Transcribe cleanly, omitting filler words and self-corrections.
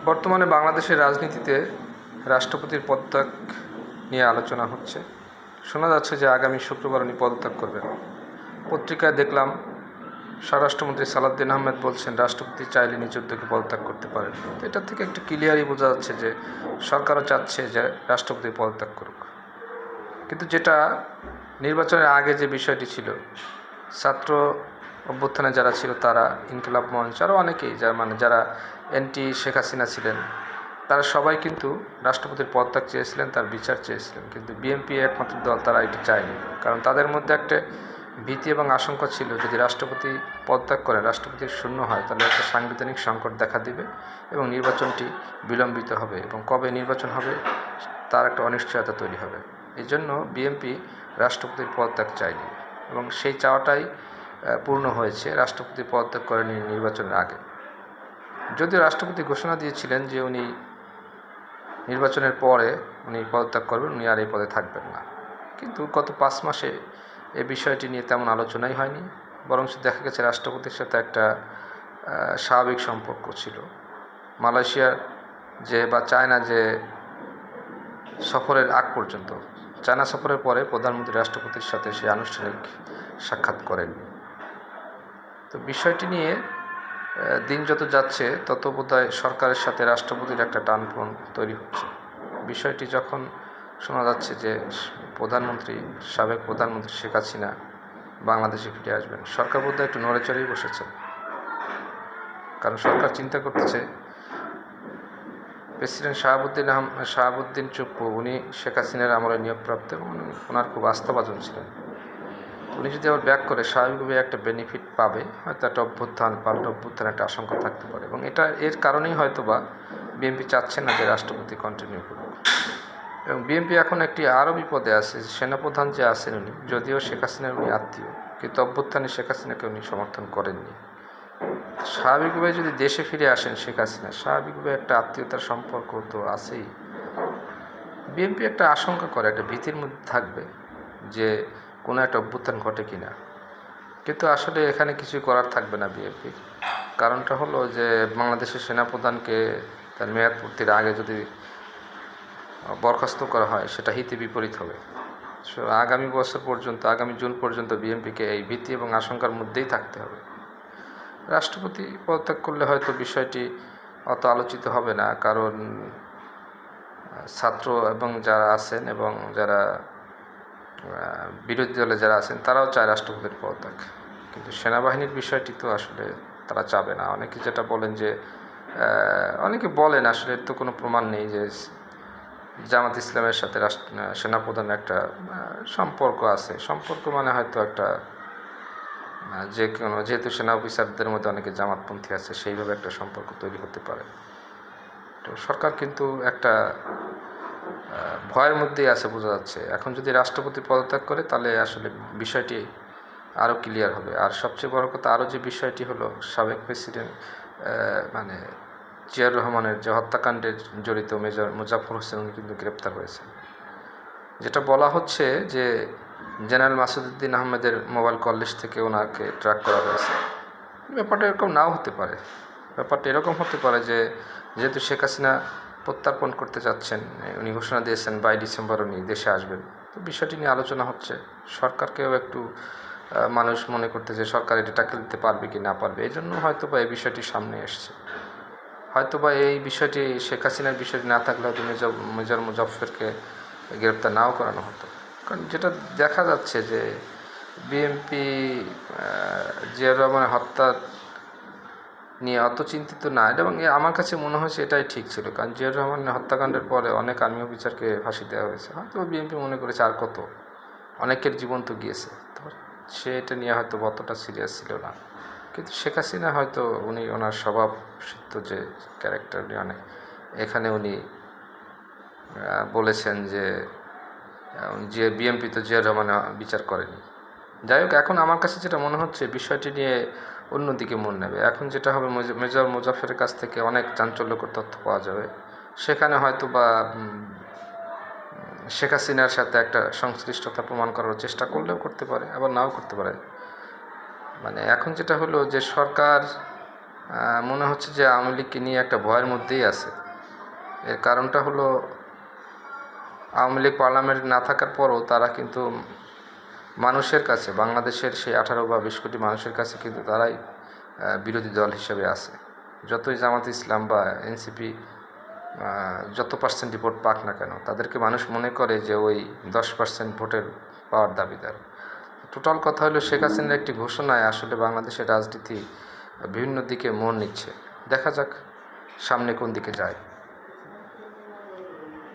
বর্তমানে বাংলাদেশের রাজনীতিতে রাষ্ট্রপতির পদত্যাগ নিয়ে আলোচনা হচ্ছে। শোনা যাচ্ছে যে আগামী শুক্রবার উনি পদত্যাগ করবেন। পত্রিকায় দেখলাম স্বরাষ্ট্রমন্ত্রী সালাউদ্দিন আহমেদ বলছেন রাষ্ট্রপতি চাইলে নিজ উদ্যোগে পদত্যাগ করতে পারেন। তো এটা থেকে একটু ক্লিয়ারই বোঝা যাচ্ছে যে সরকারও চাচ্ছে যে রাষ্ট্রপতি পদত্যাগ করুক। কিন্তু যেটা নির্বাচনের আগে যে বিষয়টি ছিল, ছাত্র অভ্যুত্থানে যারা ছিল তারা, ইনকিলাব মঞ্চ, আরও অনেকেই যারা অ্যান্টি শেখ হাসিনা ছিলেন, তারা সবাই কিন্তু রাষ্ট্রপতির পদত্যাগ চেয়েছিলেন, তার বিচার চেয়েছিলেন। কিন্তু বিএনপি একমাত্র দল, তারা এটি চায়নি। কারণ তাদের মধ্যে একটা ভীতি এবং আশঙ্কা ছিল, যদি রাষ্ট্রপতি পদত্যাগ করে, রাষ্ট্রপতির শূন্য হয়, তাহলে একটা সাংবিধানিক সংকট দেখা দিবে এবং নির্বাচনটি বিলম্বিত হবে এবং কবে নির্বাচন হবে তার একটা অনিশ্চয়তা তৈরি হবে। এই জন্য বিএনপি রাষ্ট্রপতির পদত্যাগ চায়নি এবং সেই চাওয়াটাই পূর্ণ হয়েছে। রাষ্ট্রপতি পদত্যাগ করেনি নির্বাচনের আগে, যদিও রাষ্ট্রপতি ঘোষণা দিয়েছিলেন যে উনি নির্বাচনের পরে উনি পদত্যাগ করবেন, উনি আর এই পদে থাকবেন না। কিন্তু গত 5 মাসে এই বিষয়টি নিয়ে তেমন আলোচনাই হয়নি, বরং দেখা গেছে রাষ্ট্রপতির সাথে একটা স্বাভাবিক সম্পর্ক ছিল। মালয়েশিয়ার বা চায়না সফরের আগ পর্যন্ত, চায়না সফরের পরে প্রধানমন্ত্রী রাষ্ট্রপতির সাথে সে আনুষ্ঠানিক সাক্ষাৎ করেননি। তো বিষয়টি নিয়ে দিন যত যাচ্ছে তত বোধহয় সরকারের সাথে রাষ্ট্রপতির একটা টানপোড়েন তৈরি হচ্ছে। বিষয়টি যখন শোনা যাচ্ছে যে সাবেক প্রধানমন্ত্রী শেখ হাসিনা বাংলাদেশে ফিরে আসবেন, সরকার বোধহয় একটু নড়েচড়েই বসেছে। কারণ সরকার চিন্তা করতেছে, প্রেসিডেন্ট শাহাবুদ্দিন চুপ্পু, উনি শেখ হাসিনার আমলে নিয়োগপ্রাপ্ত এবং ওনার খুব আস্থাভাজন ছিলেন। উনি যদি আবার ব্যাক করে, স্বাভাবিকভাবে একটা বেনিফিট পাবে, হয়তো একটা পাল্টা অভ্যুত্থান একটা আশঙ্কা থাকতে পারে। এবং এর কারণেই হয়তো বা বিএনপি চাচ্ছে না যে রাষ্ট্রপতি কন্টিনিউ করুক। এবং বিএনপি এখন একটি আরও বিপদে আছে। সেনাপ্রধান যে আছেন, উনি যদিও শেখ হাসিনার উনি আত্মীয়, কিন্তু অভ্যুত্থানে শেখ হাসিনাকে উনি সমর্থন করেননি। স্বাভাবিকভাবে যদি দেশে ফিরে আসেন শেখ হাসিনা, স্বাভাবিকভাবে একটা আত্মীয়তার সম্পর্ক তো আছেই। বিএনপি একটা আশঙ্কা করে, একটা ভীতির মধ্যে থাকবে যে কোনো একটা অভ্যুত্থান ঘটে কিনা। কিন্তু আসলে এখানে কিছু করার থাকবে না বিএনপির। কারণটা হলো যে বাংলাদেশের সেনাপ্রধানকে তার মেয়াদ পূর্তির আগে যদি বরখাস্ত করা হয়, সেটা হিতে বিপরীত হবে। আগামী বছর পর্যন্ত, আগামী জুন পর্যন্ত বিএনপিকে এই ভীতি এবং আশঙ্কার মধ্যেই থাকতে হবে। রাষ্ট্রপতি পদত্যাগ করলে হয়তো বিষয়টি অত আলোচিত হবে না, কারণ ছাত্র এবং যারা আছেন এবং যারা বিরোধী দলে যারা আছেন, তারাও চায় রাষ্ট্রপতির পদত্যাগ। কিন্তু সেনাবাহিনীর বিষয়টি তো আসলে তারা চাবে না। অনেকে যেটা বলেন যে, অনেকে বলেন, আসলে এর তো কোনো প্রমাণ নেই যে জামাত ইসলামের সাথে সেনাপ্রধানের একটা সম্পর্ক আছে। সম্পর্ক মানে হয়তো একটা যেহেতু সেনা অফিসারদের মধ্যে অনেকে জামাতপন্থী আছে, সেইভাবে একটা সম্পর্ক তৈরি হতে পারে। তো সরকার কিন্তু একটা ভয়ের মধ্যেই আছে বোঝা যাচ্ছে। এখন যদি রাষ্ট্রপতি পদত্যাগ করে, তাহলে আসলে বিষয়টি আরও ক্লিয়ার হবে। আর সবচেয়ে বড় কথা, আরও যে বিষয়টি হলো, সাবেক প্রেসিডেন্ট জিয়াউর রহমানের যে হত্যাকাণ্ডে জড়িত মেজর মোজাফফর হোসেন, উনি কিন্তু গ্রেপ্তার হয়েছেন। যেটা বলা হচ্ছে যে জেনারেল মাসুদউদ্দিন আহমেদের মোবাইল কল লিস্ট থেকে ওনাকে ট্র্যাক করা হয়েছে। ব্যাপারটা এরকম নাও হতে পারে। ব্যাপারটা এরকম হতে পারে যে যেহেতু শেখ হাসিনা প্রত্যার্পণ করতে যাচ্ছেন, উনি ঘোষণা দিয়েছেন 22 ডিসেম্বর উনি দেশে আসবেন। তো বিষয়টি নিয়ে আলোচনা হচ্ছে। সরকারকেও একটু মানুষ মনে করতে যে সরকার এটা ট্যাকেল দিতে পারবে কি না পারবে, এই জন্য হয়তো বা এই বিষয়টি সামনে এসছে। হয়তো বা এই বিষয়টি, শেখ হাসিনার বিষয়টি না থাকলে হয়তো মেজর মুজাফফরকে গ্রেপ্তার নাও করানো হতো। কারণ যেটা দেখা যাচ্ছে যে বিএনপি জিয়াউর রহমানের হত্যা নিয়ে অত চিন্তিত না, এবং আমার কাছে মনে হয়েছে এটাই ঠিক ছিল। কারণ জিয়াউর রহমানের হত্যাকাণ্ডের পরে অনেক আর্মি অফিসারকে ফাঁসি দেওয়া হয়েছে। হয়তো বিএনপি মনে করেছে আর কত, অনেকের জীবন তো গিয়েছে, তো সে এটা নিয়ে হয়তো অতটা সিরিয়াস ছিল না। কিন্তু শেখ হাসিনা হয়তো ওনার স্বভাব সিদ্ধ যে ক্যারেক্টার, এখানে উনি বলেছেন যে বিএনপি তো জিয়াউর রহমানের বিচার করেনি। যাই হোক, এখন আমার কাছে যেটা মনে হচ্ছে, বিষয়টি নিয়ে অন্যদিকে মন নেবে। এখন যেটা হবে, মেজর মুজাফফরের কাছ থেকে অনেক চাঞ্চল্যকর তথ্য পাওয়া যাবে। সেখানে হয়তো বা শেখ হাসিনার সাথে একটা সংশ্লিষ্টতা প্রমাণ করার চেষ্টা করলেও করতে পারে, আবার নাও করতে পারে। এখন যেটা হলো যে সরকার মনে হচ্ছে যে আওয়ামী লীগকে নিয়ে একটা ভয়ের মধ্যেই আছে। এর কারণটা হলো আওয়ামী লীগ পার্লামেন্ট না থাকার পরও তারা কিন্তু মানুষের কাছে, বাংলাদেশের সেই 18 বা 20 কোটি মানুষের কাছে কিন্তু তারাই বিরোধী দল হিসেবে আছে। যতই জামাত ইসলাম বা এনসিপি যত পার্সেন্ট ভোট পাক না কেন, তাদেরকে মানুষ মনে করে যে ওই 10% ভোটের পাওয়ার দাবিদার। টোটাল কথা হলো শেখ হাসিনার একটি ঘোষণায় আসলে বাংলাদেশের রাজনীতি বিভিন্ন দিকে মোড় নিচ্ছে। দেখা যাক সামনে কোন দিকে যায়।